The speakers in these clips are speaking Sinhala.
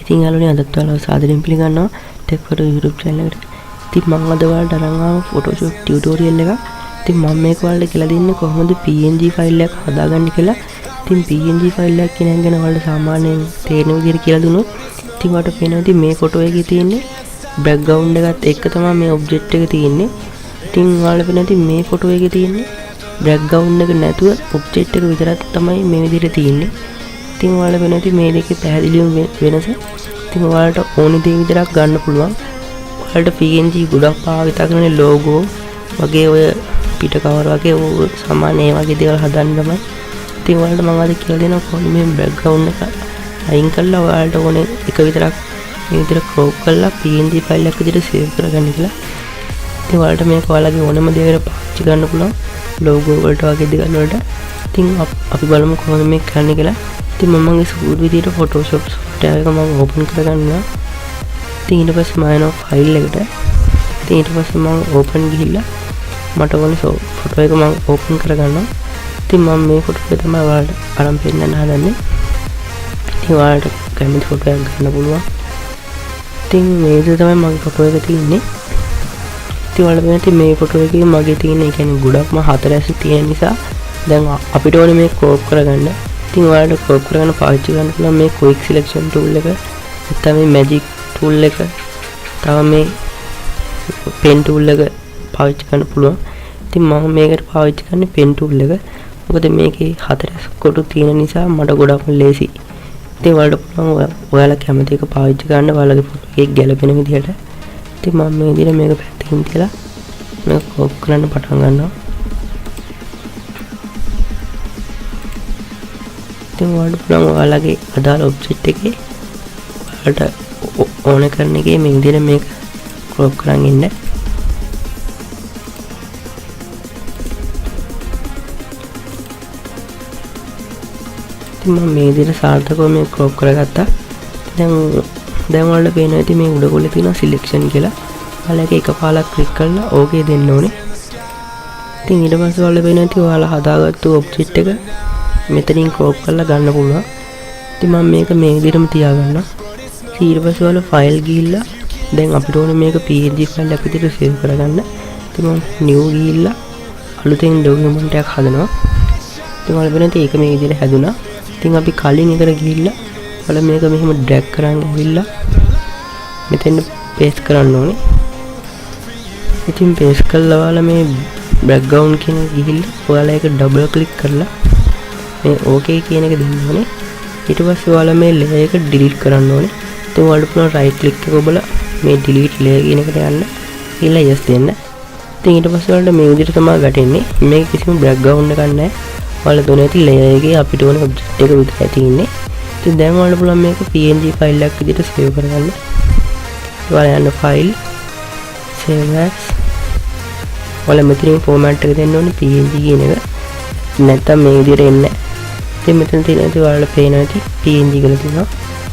ඉතින් යාළුවනේ අදත් ඔයාලව සාදරයෙන් පිළිගන්නවා ටෙක් ෆොටෝ YouTube channel එකට. ඉතින් මම අද ඔයාලට අරන් ආව Photoshop tutorial එකක්. ඉතින් මම මේක ඔයාලට කියලා දෙන්නේ කොහොමද PNG file එකක් හදාගන්නේ කියලා. ඉතින් PNG file එකක් කියන එක ගැන ඔයාලට සාමාන්‍යයෙන් තේරෙන විදිහට කියලා දුන්නොත් ඉතින් ඔයාලට පේනවා ඉතින් මේ ෆොටෝ එකේ තියෙන්නේ background එකත් එක්ක තමයි මේ object එක තියෙන්නේ. ඉතින් ඔයාලට පේනවා ඉතින් මේ ෆොටෝ එකේ තියෙන්නේ background එක නැතුව object එක විතරක් තමයි මේ විදිහට තියෙන්නේ. ඉතින් ඔයාලට වෙන ඉතින් මේ දෙකේ පැහැදිලිවම වෙනස. ඉතින් ඔයාලට ඕනි දේ විතරක් ගන්න පුළුවන්. ඔයාලට PNG ගොඩක් භාවිත කරන logo වගේ ඔය පිට කවර් වගේ සාමාන්‍ය ඒ වගේ දේවල් හදන්න තමයි. ඉතින් ඔයාලට මම අද කියලා දෙනවා කොහොමද මේ background එක අයින් කරලා ඔයාලට ඕනේ එක විතරක් මේ විදිහට crop කරලා PNG file එකක් විදිහට save කරගන්න කියලා. ඉතින් ඔයාලට මේක ඔයාලගේ ඕනම දෙයකට පාවිච්චි කරන්න පුළුවන්. logo වලට වගේ දේවල් වලට. ඉතින් අපි බලමු කොහොමද මේක කරන්නේ කියලා. ඉතින් මම මගේ සූට් විදියට Photoshop software එක මම open කරගන්නවා. ඉතින් ඊට පස්සේ මම යනවා file එකට. ඉතින් ඊට පස්සේ මම open ගිහිල්ලා මට ඕනේ photo එක මම open කරගන්නවා. ඉතින් මම මේ photo එක තමයි ඔයාලට අරන් පෙන්නන්න හදන්නේ. ඉතින් ඔයාලට කැමති photo එකක් ගන්න පුළුවන්. ඉතින් මේ විදිහට තමයි මගේ photo එක තියෙන්නේ. ඉතින් ඔයාලට වෙන මේ photo එකේ මගේ තියෙන ඒ කියන්නේ ගොඩක්ම හතරැස් තියෙන නිසා දැන් අපිට ඕනේ මේ crop කරගන්න. ඉතින් ඔයාලට crop කරගන්න පාවිච්චි කරන්න පුළුවන් මේ quick selection tool එක. නැත්නම් මේ magic tool එක. තව මේ pen tool එක පාවිච්චි කරන්න පුළුවන්. ඉතින් මම මේකට පාවිච්චි කරන්නේ pen tool එක. මොකද මේකේ හතරස් කොටු තියෙන නිසා මට ගොඩක්ම ලේසි. ඉතින් ඔයාලට පුළුවන් ඔයාලා කැමති එක පාවිච්චි කරන්න ඔයාලගේ ෆොටෝ එකේ ගැලපෙන විදිහට. ඉතින් මම මේ විදිහට මේක පැත්තකින් තියලා මේක crop කරන්න පටන් ගන්නවා. ඉතින් ඔයාලට පුළුවන් ඔයාලගේ අදාළ ඔබ්ජෙක්ට් එකේ ඔයාලට ඕන කරන එකේ මේ විදිහට මේක crop කරන් ඉන්න. ඉතින් මම මේ විදිහට සාර්ථකව මේ crop කරගත්තා. දැන් ඔයාලට පේනවා ඉතින් මේ උඩ කොල්ලේ තියෙනවා selection කියලා. ඔයාලා එක පාලක් ක්ලික් කරලා ඕකේ දෙන්න ඕනේ. ඉතින් ඊට පස්සේ ඔයාලට පේනවා ඉතින් ඔයාලා හදාගත්තු ඔබ්ජෙක්ට් එක මෙතනින් crop කරලා ගන්න පුළුවන්. ඉතින් මම මේක මේ විදිහටම තියාගන්නවා. ඊට පස්සේ ඔයාලා file ගිහිල්ලා දැන් අපිට ඕනේ මේක PNG file එකක් විදිහට save කරගන්න. ඉතින් මම new ගිහිල්ලා අලුතෙන් document එකක් හදනවා. ඉතින් ඔයාලා වෙන ඒක මේ විදිහට හැදුනා. ඉතින් අපි කලින් එකට ගිහිල්ලා ඔයාලා මේක මෙහෙම drag කරන් ඇවිල්ලා මෙතෙන් paste කරන්න ඕනේ. ඉතින් paste කළා ඔයාලා මේ background කියන ගිහිල්ලා ඔයාලා ඒක double click කරලා මේ okay කියන එක දෙන්න ඕනේ. ඊට පස්සේ ඔයාලා මේ layer එක delete කරන්න ඕනේ. ඉතින් ඔයාලට පුළුවන් right click එක ඔබලා මේ delete layer කියන එකට යන්න. ඊළඟ yes දෙන්න. ඉතින් ඊට පස්සේ ඔයාලට මේ විදිහට තමයි වැටෙන්නේ. මේක කිසිම background එකක් නැහැ. ඔයාලා දුන්නේ නැති layer එකේ අපිට ඕනේ object එක විතරයි තියෙන්නේ. ඉතින් දැන් ඔයාලට පුළුවන් මේක PNG file එකක් විදිහට save කරගන්න. ඔයාලා යන්න file save as ඔයාලා මෙතනින් format එක දෙන්න ඕනේ PNG කියන එක. නැත්තම් මේ විදිහට එන්නේ නැහැ. ඉතින් මෙතන තියෙන ඉතින් ඔයාලට පේනවා ඉතින් PNG කියලා තියෙනවා.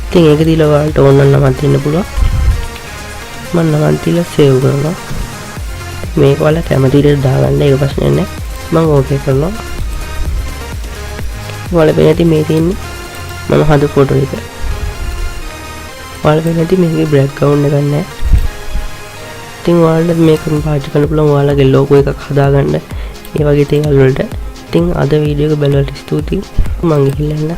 ඉතින් ඒක දීලා ඔයාලට ඕන නම් නමක් දෙන්න පුළුවන්. මම නමක් දීලා save කරනවා. මේක ඔයාලා කැමති විදිහට දාගන්න ඒක ප්‍රශ්නයක් නැහැ. මම ඕකේ කරනවා. ඔයාලා පේන ඉතින් මේ තියෙන්නේ මම හදපු ෆොටෝ එක. ඔයාලා පේන ඉතින් මේකේ background එකක් නැහැ. ඉතින් ඔයාලට මේක පාවිච්චි කරන්න පුළුවන් ඔයාලගේ logo එකක් හදාගන්න. ඒ වගේ දේවල් වලට. ඉතින් අද වීඩියෝ එක බලවට ස්තුතියි. මම ගිහිල්ලා එන්න.